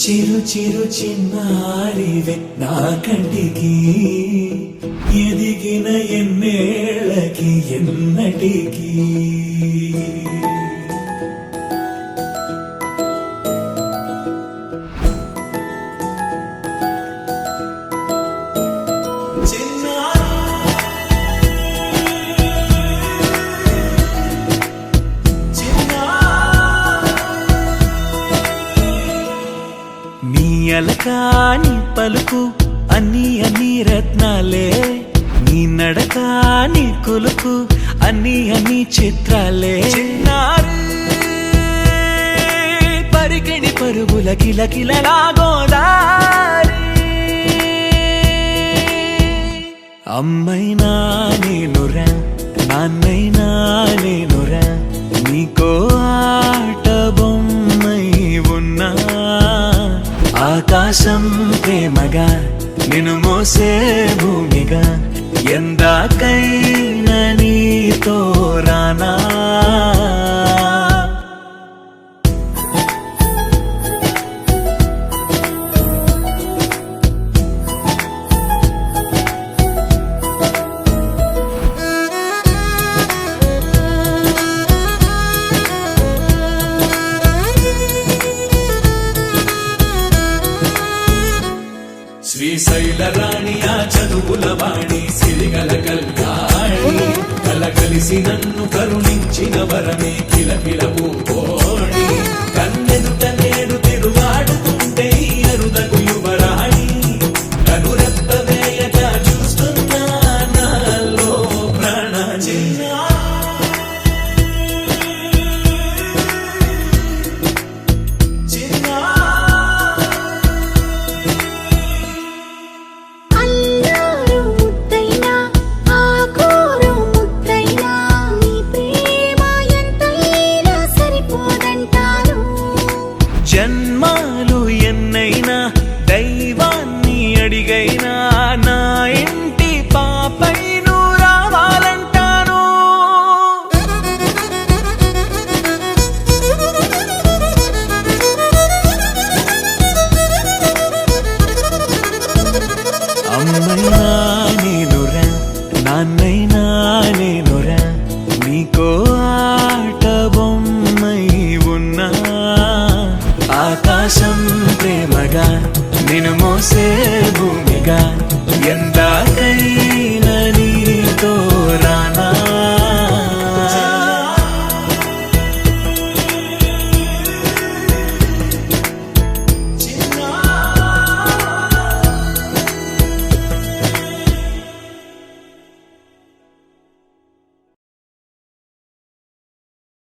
చిరు చిరు చిన్నారివే నా కంటికి ఎదిగిన ఎన్నేళ్ళకి ఎన్నటికి అలకాని పలుకు అన్ని అన్ని రత్నాలే నీ నడకాని కులుకు అన్ని అన్ని చిత్రాలే పరికిణి పరుగుల కిలకిలలాగోదారి అమ్మైనా నేనురా నాన్నైనా నేనురా నీకో ఆట బొమ్మై ఉన్నా ఆకాశం ప్రేమగా నిన్ను మోసే భూమిగా ఎందాకైనా నీతో రానా శ్రీశైల రాణి ఆ చదువుల వాణి సిరిగల కల్యాణి కలకలిసి నన్ను కరుణించిన వరమే కిలకిల పూకోణి కన్నెదుట నేడు తిరుగాడుతుంటే అరుదకు యువరాణి కనురెప్ప వేయక చూస్తున్నా నాలో ప్రాణ జన్మాలు ఎన్నైనా దైవాన్ని అడిగైనా నా ఇంటి పాపై నువ్వు రావాలంటాను అమ్మైనా నేనురా నాన్నైనా నేనురా నీకో ఆట బొమ్మై ఉన్నా ఆకాశం ప్రేమగా నిన్ను మోసే భూమిగా ఎంత